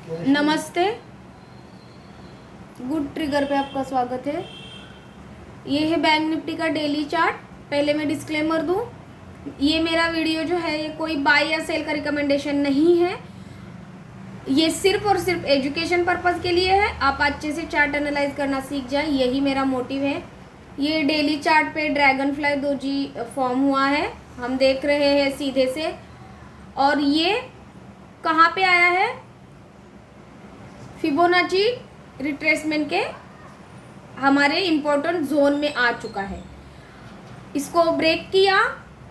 नमस्ते, good trigger पे आपका स्वागत है। ये है बैंक निफ्टी का डेली चार्ट। पहले मैं डिस्क्लेमर दूं, ये मेरा वीडियो जो है ये कोई बाय या सेल का रिकमेंडेशन नहीं है। ये सिर्फ और सिर्फ एजुकेशन पर्पस के लिए है। आप अच्छे से चार्ट एनालाइज करना सीख जाएं, यही मेरा मोटिव है। ये डेली चार्ट पे ड्रैगन फ्लाई दोजी फॉर्म हुआ है, हम देख रहे हैं सीधे से। और ये कहाँ पे आया है? फिबोनाची रिट्रेसमेंट के हमारे इम्पोर्टेंट जोन में आ चुका है। इसको ब्रेक किया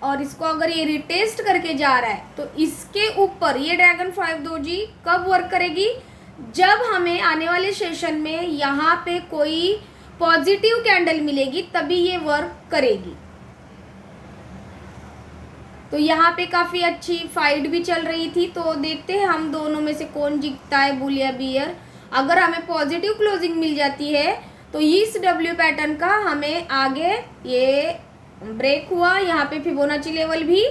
और इसको अगर ये रिटेस्ट करके जा रहा है तो इसके ऊपर ये ड्रैगन फ्लाई दोजी कब वर्क करेगी? जब हमें आने वाले सेशन में यहाँ पे कोई पॉजिटिव कैंडल मिलेगी तभी ये वर्क करेगी। तो यहाँ पे काफ़ी अच्छी फाइट भी चल रही थी, तो देखते हैं हम दोनों में से कौन जीतता है, बुल या बियर। अगर हमें पॉजिटिव क्लोजिंग मिल जाती है तो इस डब्ल्यू पैटर्न का हमें आगे ये ब्रेक हुआ, यहाँ पे फिबोनाची लेवल भी,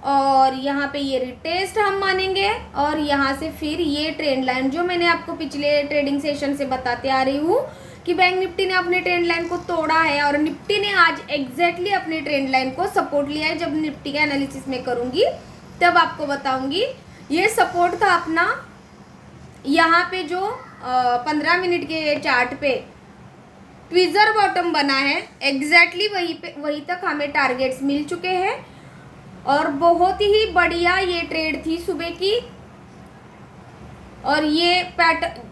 और यहाँ पे ये रिटेस्ट हम मानेंगे। और यहाँ से फिर ये ट्रेंड लाइन जो मैंने आपको पिछले ट्रेडिंग सेशन से बताते आ रही हूँ कि बैंक निफ्टी ने अपने ट्रेंड लाइन को तोड़ा है और निफ्टी ने आज एग्जैक्टली अपनी ट्रेंड लाइन को सपोर्ट लिया है। जब निफ्टी का एनालिसिस में करूंगी तब आपको बताऊंगी। ये सपोर्ट था अपना यहाँ पे जो 15 मिनट के चार्ट पे ट्विजर बॉटम बना है, एग्जैक्टली वहीं तक हमें टारगेट्स मिल चुके हैं। और बहुत ही बढ़िया ये ट्रेड थी सुबह की। और ये पैटर्न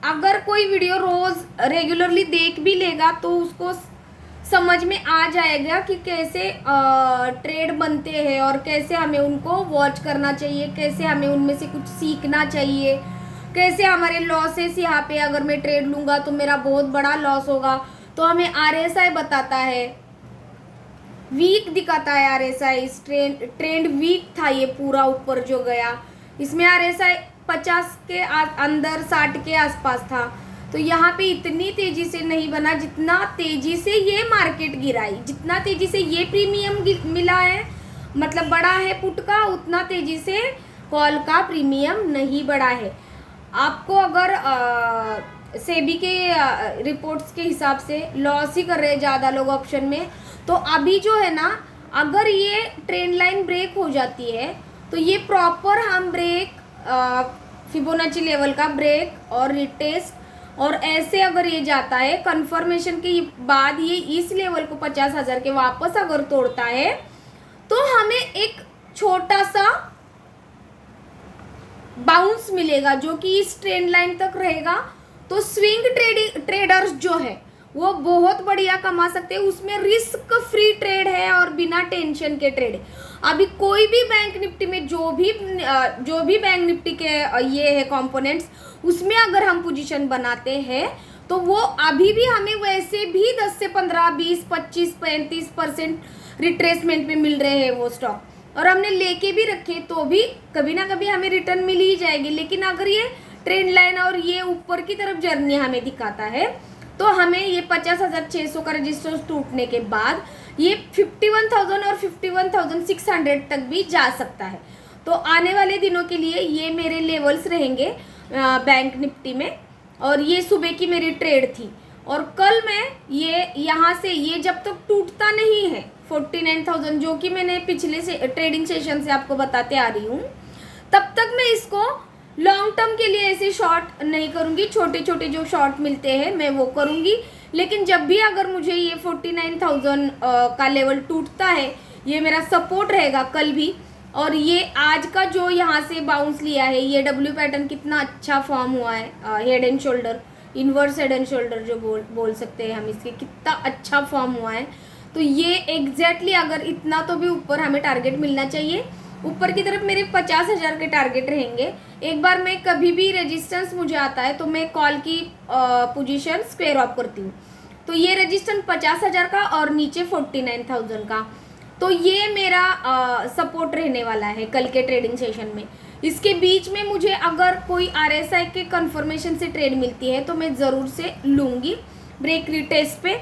अगर कोई वीडियो रोज रेगुलरली देख भी लेगा तो उसको समझ में आ जाएगा कि कैसे ट्रेड बनते हैं और कैसे हमें उनको वॉच करना चाहिए, कैसे हमें उनमें से कुछ सीखना चाहिए, कैसे हमारे लॉसेस यहाँ पे अगर मैं ट्रेड लूँगा तो मेरा बहुत बड़ा लॉस होगा। तो हमें आरएसआई बताता है, वीक दिखाता है आरएसआई। इस ट्रेंड वीक था ये पूरा ऊपर जो गया, इसमें आरएसआई 50 के अंदर 60 के आसपास था। तो यहाँ पे इतनी तेजी से नहीं बना जितना तेजी से ये मार्केट गिराई, जितना तेजी से ये प्रीमियम मिला है, मतलब बढ़ा है पुट का, उतना तेजी से कॉल का प्रीमियम नहीं बढ़ा है। आपको अगर सेबी के रिपोर्ट्स के हिसाब से लॉस ही कर रहे हैं ज़्यादा लोग ऑप्शन में, तो अभी जो है ना, अगर ये ट्रेंड लाइन ब्रेक हो जाती है तो ये प्रॉपर हम ब्रेक, फिबोनाची लेवल का ब्रेक और रिटेस्ट, और ऐसे अगर ये जाता है कंफर्मेशन के बाद ये इस लेवल को 50,000 के वापस अगर तोड़ता है तो हमें एक छोटा सा बाउंस मिलेगा जो कि इस ट्रेंड लाइन तक रहेगा। तो स्विंग ट्रेडर्स जो है वो बहुत बढ़िया कमा सकते हैं। उसमें रिस्क फ्री ट्रेड है और बिना टेंशन के ट्रेड है। अभी कोई भी बैंक निफ्टी में जो भी बैंक निफ्टी के ये है कंपोनेंट्स, उसमें अगर हम पोजीशन बनाते हैं तो वो अभी भी हमें वैसे भी 10 से 15, 20, 25, 35% रिट्रेसमेंट में मिल रहे हैं वो स्टॉक, और हमने लेके भी रखे तो भी कभी ना कभी हमें रिटर्न मिल ही जाएगी। लेकिन अगर ये ट्रेंड लाइन और ये ऊपर की तरफ जर्नी हमें दिखाता है तो हमें ये 50,600 का रजिस्टर टूटने के बाद ये 51,000 और 51,600 तक भी जा सकता है। तो आने वाले दिनों के लिए ये मेरे लेवल्स रहेंगे बैंक निफ्टी में। और ये सुबह की मेरी ट्रेड थी, और कल मैं ये यहाँ से ये जब तक टूटता नहीं है 49,000 जो कि मैंने पिछले से ट्रेडिंग सेशन से आपको बताते आ रही हूँ, तब तक मैं इसको लॉन्ग टर्म के लिए ऐसे शॉर्ट नहीं करूँगी। छोटे छोटे जो शॉर्ट मिलते हैं मैं वो करूँगी। लेकिन जब भी अगर मुझे ये 49,000 का लेवल टूटता है, ये मेरा सपोर्ट रहेगा कल भी। और ये आज का जो यहाँ से बाउंस लिया है, ये डब्ल्यू पैटर्न कितना अच्छा फॉर्म हुआ है, head and shoulder, inverse head and shoulder जो बोल सकते हैं हम इसके, कितना अच्छा फॉर्म हुआ है। तो ये एग्जैक्टली अगर इतना तो भी ऊपर हमें टारगेट मिलना चाहिए। ऊपर की तरफ मेरे 50,000 के टारगेट रहेंगे। एक बार मैं कभी भी रेजिस्टेंस मुझे आता है तो मैं कॉल की पोजीशन स्क्वायर ऑफ करती हूँ। तो ये रेजिस्टेंस 50,000 का और नीचे 49,000 का, तो ये मेरा सपोर्ट रहने वाला है कल के ट्रेडिंग सेशन में। इसके बीच में मुझे अगर कोई आरएसआई के कंफर्मेशन से ट्रेड मिलती है तो मैं ज़रूर से लूँगी। ब्रेक रिटेस्ट पे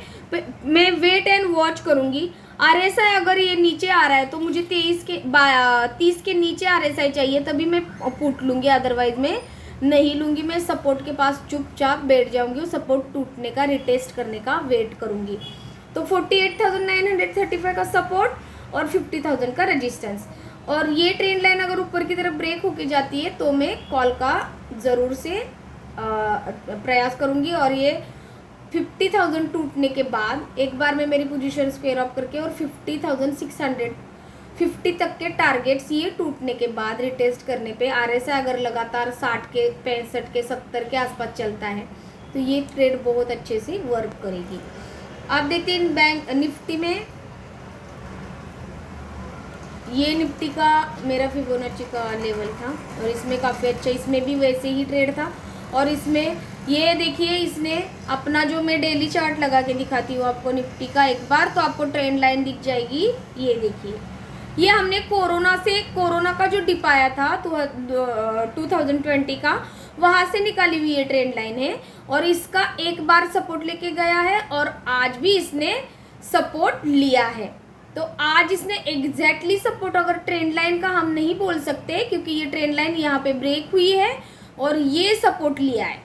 मैं वेट एंड वॉच करूँगी। आरएसआई अगर ये नीचे आ रहा है तो मुझे 30 के नीचे आरएसआई चाहिए, तभी मैं पुट लूँगी, अदरवाइज मैं नहीं लूँगी, मैं सपोर्ट के पास चुपचाप बैठ जाऊँगी और सपोर्ट टूटने का रिटेस्ट करने का वेट करूँगी। तो 48,935 का सपोर्ट और 50,000 का रेजिस्टेंस। और ये ट्रेंड लाइन अगर ऊपर की तरफ ब्रेक होके जाती है तो मैं कॉल का ज़रूर से प्रयास करूँगी। और ये 50,000 टूटने के बाद एक बार मैं मेरी पोजीशन स्क्वायर ऑफ करके और 50,650 तक के टारगेट्स ये टूटने के बाद रिटेस्ट करने पे RSI अगर लगातार 60 के 65 के 70 के आसपास चलता है तो ये ट्रेड बहुत अच्छे से वर्क करेगी। आप देखते हैं बैंक निफ्टी में, ये निफ्टी का मेरा फिबोनाची का लेवल था और इसमें काफ़ी अच्छा, इसमें भी वैसे ही ट्रेड था। और इसमें ये देखिए, इसने अपना जो मैं डेली चार्ट लगा के दिखाती हूँ आपको निफ्टी का एक बार, तो आपको ट्रेंड लाइन दिख जाएगी। ये देखिए, ये हमने कोरोना का जो डिप आया था तो 2020 का, वहाँ से निकाली हुई ये ट्रेंड लाइन है। और इसका एक बार सपोर्ट लेके गया है और आज भी इसने सपोर्ट लिया है। तो आज इसने एग्जैक्टली सपोर्ट अगर ट्रेंड लाइन का हम नहीं बोल सकते, क्योंकि ये ट्रेंड लाइन यहाँ पे ब्रेक हुई है और ये सपोर्ट लिया है।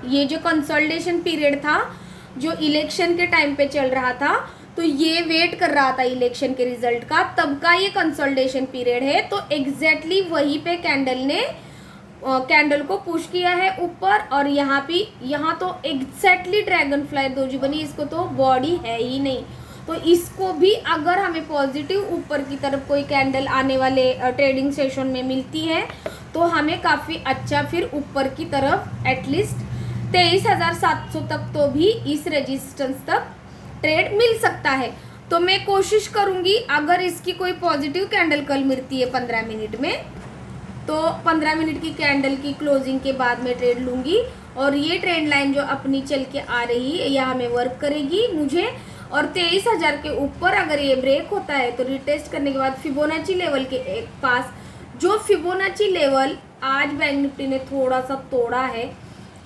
ये जो कंसोलिडेशन पीरियड था जो इलेक्शन के टाइम पे चल रहा था, तो ये वेट कर रहा था इलेक्शन के रिजल्ट का, तब का ये कंसोलिडेशन पीरियड है। तो एग्जैक्टली वहीं पे कैंडल को पुश किया है ऊपर। और यहाँ तो एग्जैक्टली ड्रैगन फ्लाई दोजी बनी, इसको तो बॉडी है ही नहीं। तो इसको भी अगर हमें पॉजिटिव ऊपर की तरफ कोई कैंडल आने वाले ट्रेडिंग सेशन में मिलती है तो हमें काफ़ी अच्छा फिर ऊपर की तरफ एटलीस्ट 23,700 तक तो भी इस रेजिस्टेंस तक ट्रेड मिल सकता है। तो मैं कोशिश करूँगी अगर इसकी कोई पॉजिटिव कैंडल कल मिलती है 15 मिनट में, तो 15 मिनट की कैंडल की क्लोजिंग के बाद मैं ट्रेड लूँगी। और ये ट्रेंड लाइन जो अपनी चल के आ रही है यह हमें वर्क करेगी मुझे। और 23,000 के ऊपर अगर ये ब्रेक होता है तो रिटेस्ट करने के बाद फिबोनाची लेवल के एक पास, जो फिबोनाची लेवल आज बैंक निफ्टी ने थोड़ा सा तोड़ा है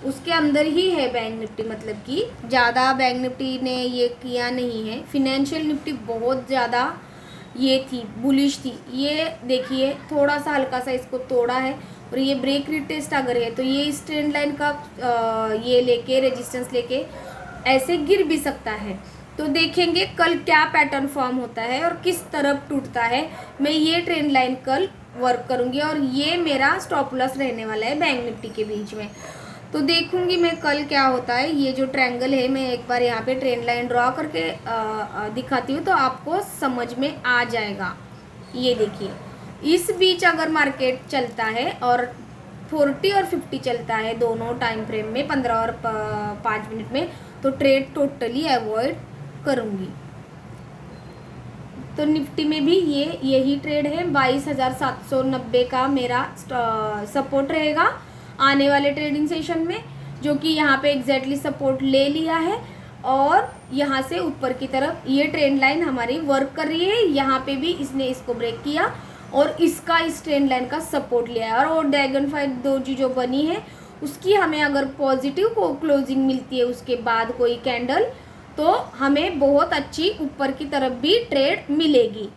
उसके अंदर ही है बैंक निफ्टी, मतलब कि ज़्यादा बैंक निफ्टी ने ये किया नहीं है। फिनेंशियल निफ्टी बहुत ज़्यादा ये थी, बुलिश थी। ये देखिए थोड़ा सा हल्का सा इसको तोड़ा है और ये ब्रेक रिटेस्ट अगर है तो ये इस ट्रेंड लाइन का ये लेके रेजिस्टेंस लेके ऐसे गिर भी सकता है। तो देखेंगे कल क्या पैटर्न फॉर्म होता है और किस तरफ टूटता है। मैं ये ट्रेंड लाइन कल वर्क करूँगी और ये मेरा स्टॉप लॉस रहने वाला है बैंक निफ्टी के बीच में। तो देखूंगी मैं कल क्या होता है। ये जो ट्रायंगल है मैं एक बार यहाँ पे ट्रेंड लाइन ड्रॉ करके दिखाती हूँ तो आपको समझ में आ जाएगा। ये देखिए, इस बीच अगर मार्केट चलता है और 40 और 50 चलता है दोनों टाइम फ्रेम में 15 और 5 मिनट में, तो ट्रेड टोटली अवॉइड करूँगी। तो निफ्टी में भी यही ट्रेड है। 22,790 का मेरा सपोर्ट रहेगा आने वाले ट्रेडिंग सेशन में, जो कि यहाँ पे एग्जैक्टली सपोर्ट ले लिया है। और यहाँ से ऊपर की तरफ ये ट्रेंड लाइन हमारी वर्क कर रही है। यहाँ पे भी इसने इसको ब्रेक किया और इसका इस ट्रेंड लाइन का सपोर्ट लिया है। और वो ड्रैगन फ्लाई दोजी जो बनी है उसकी हमें अगर पॉजिटिव को क्लोजिंग मिलती है उसके बाद कोई कैंडल, तो हमें बहुत अच्छी ऊपर की तरफ भी ट्रेड मिलेगी।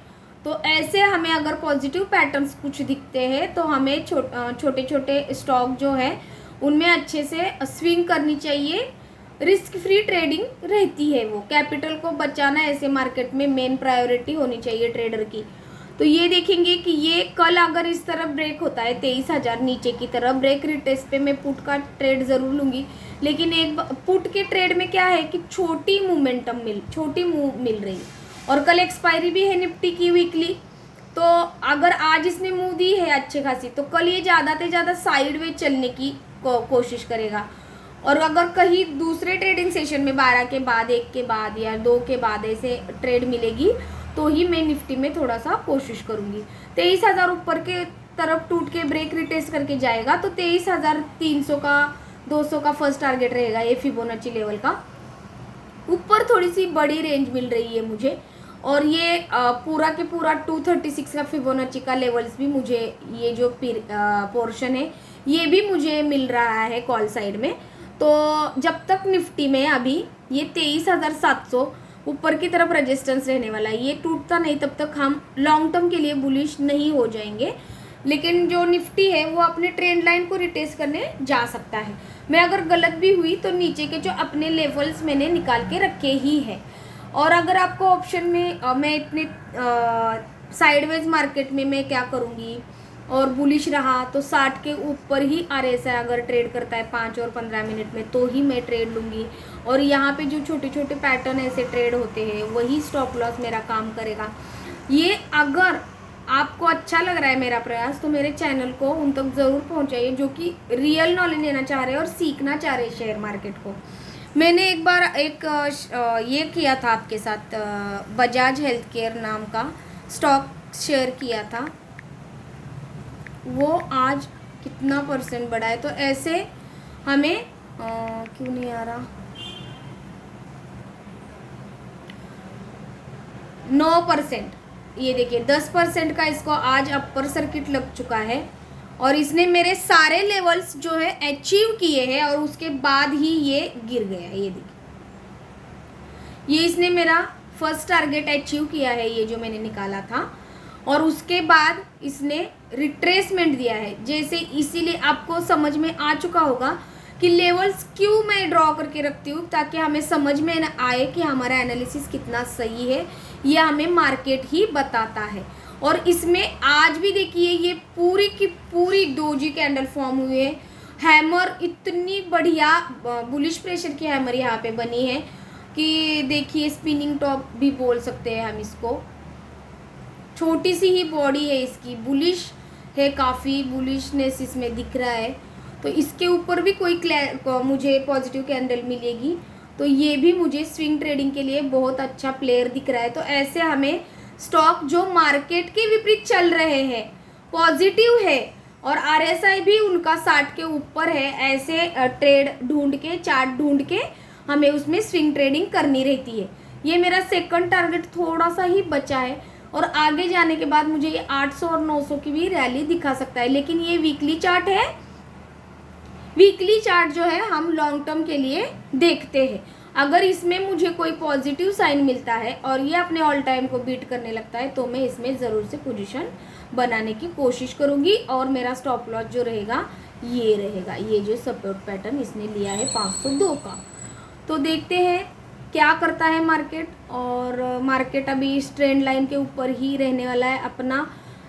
तो ऐसे हमें अगर पॉजिटिव पैटर्न्स कुछ दिखते हैं तो हमें छोटे छोटे स्टॉक जो है उनमें अच्छे से स्विंग करनी चाहिए। रिस्क फ्री ट्रेडिंग रहती है, वो कैपिटल को बचाना ऐसे मार्केट में मेन प्रायोरिटी होनी चाहिए ट्रेडर की। तो ये देखेंगे कि ये कल अगर इस तरफ ब्रेक होता है 23,000 नीचे की तरफ ब्रेक रिटेस्ट पे मैं पुट का ट्रेड ज़रूर लूँगी। लेकिन एक पुट के ट्रेड में क्या है कि छोटी मूव मिल रही और कल एक्सपायरी भी है निफ्टी की वीकली। तो अगर आज इसने मूव दी है अच्छे खासी तो कल ये ज़्यादा से ज़्यादा साइडवेज चलने की कोशिश करेगा। और अगर कहीं दूसरे ट्रेडिंग सेशन में 12 के बाद 1 के बाद या 2 के बाद ऐसे ट्रेड मिलेगी तो ही मैं निफ्टी में थोड़ा सा कोशिश करूँगी। 23,000 ऊपर के तरफ टूट के ब्रेक रिटेस्ट करके जाएगा तो 23,300 का 200 का फर्स्ट टारगेट रहेगा ये फिबोनाची लेवल का। ऊपर थोड़ी सी बड़ी रेंज मिल रही है मुझे और ये पूरा के पूरा 236 का फिबोनाची का लेवल्स भी मुझे, ये जो पोर्शन है ये भी मुझे मिल रहा है कॉल साइड में। तो जब तक निफ्टी में अभी ये 23,700 ऊपर की तरफ रेजिस्टेंस रहने वाला है, ये टूटता नहीं तब तक हम लॉन्ग टर्म के लिए बुलिश नहीं हो जाएंगे। लेकिन जो निफ्टी है वो अपने ट्रेंड लाइन को रिटेस्ट करने जा सकता है। मैं अगर गलत भी हुई तो नीचे के जो अपने लेवल्स मैंने निकाल के रखे ही है। और अगर आपको ऑप्शन में मैं इतने साइडवेज मार्केट में मैं क्या करूँगी और बुलिश रहा तो 60 के ऊपर ही RSI अगर ट्रेड करता है 5 और 15 मिनट में तो ही मैं ट्रेड लूँगी। और यहाँ पे जो छोटे छोटे पैटर्न ऐसे ट्रेड होते हैं वही स्टॉप लॉस मेरा काम करेगा। ये अगर आपको अच्छा लग रहा है मेरा प्रयास तो मेरे चैनल को उन तक ज़रूर पहुँचाइए जो कि रियल नॉलेज लेना चाह रहे हैं और सीखना चाह रहे हैं शेयर मार्केट को। मैंने एक बार ये किया था आपके साथ, बजाज हेल्थ केयर नाम का स्टॉक शेयर किया था, वो आज कितना % बढ़ा है। तो ऐसे हमें क्यों नहीं आ रहा, 9%, ये देखिए 10% का इसको आज अपर सर्किट लग चुका है और इसने मेरे सारे लेवल्स जो है अचीव किए हैं और उसके बाद ही ये गिर गया। ये देखिए, ये इसने मेरा फर्स्ट टारगेट अचीव किया है, ये जो मैंने निकाला था, और उसके बाद इसने रिट्रेसमेंट दिया है जैसे। इसीलिए आपको समझ में आ चुका होगा कि लेवल्स क्यों मैं ड्रॉ करके रखती हूँ, ताकि हमें समझ में न आए कि हमारा एनालिसिस कितना सही है। ये हमें मार्केट ही बताता है। और इसमें आज भी देखिए ये पूरी की पूरी डोजी कैंडल फॉर्म हुई है। हैमर इतनी बढ़िया बुलिश प्रेशर की हैमर यहाँ पे बनी है कि देखिए स्पिनिंग टॉप भी बोल सकते हैं हम इसको। छोटी सी ही बॉडी है इसकी, बुलिश है, काफ़ी बुलिशनेस इसमें दिख रहा है। तो इसके ऊपर भी कोई मुझे पॉजिटिव कैंडल मिलेगी तो ये भी मुझे स्विंग ट्रेडिंग के लिए बहुत अच्छा प्लेयर दिख रहा है। तो ऐसे हमें स्टॉक जो मार्केट के विपरीत चल रहे हैं, पॉजिटिव है और RSI भी उनका 60 के ऊपर है, ऐसे ट्रेड ढूंढ के, चार्ट ढूंढ के हमें उसमें स्विंग ट्रेडिंग करनी रहती है। ये मेरा सेकंड टारगेट थोड़ा सा ही बचा है और आगे जाने के बाद मुझे ये 800 और 900 की भी रैली दिखा सकता है। लेकिन ये वीकली चार्ट है, वीकली चार्ट जो है हम लॉन्ग टर्म के लिए देखते हैं। अगर इसमें मुझे कोई पॉजिटिव साइन मिलता है और ये अपने ऑल टाइम को बीट करने लगता है तो मैं इसमें ज़रूर से पोजीशन बनाने की कोशिश करूँगी। और मेरा स्टॉप लॉस जो रहेगा ये रहेगा, ये जो सपोर्ट पैटर्न इसने लिया है 502 का। तो देखते हैं क्या करता है मार्केट। और मार्केट अभी इस ट्रेंड लाइन के ऊपर ही रहने वाला है अपना।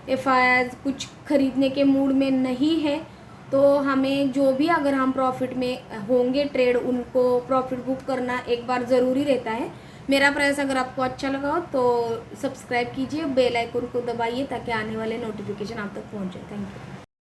FIIs कुछ खरीदने के मूड में नहीं है तो हमें जो भी, अगर हम प्रॉफिट में होंगे ट्रेड, उनको प्रॉफिट बुक करना एक बार ज़रूरी रहता है। मेरा प्रयास अगर आपको अच्छा लगा हो तो सब्सक्राइब कीजिए, बेल आइकन को दबाइए ताकि आने वाले नोटिफिकेशन आप तक पहुंचे। Thank you.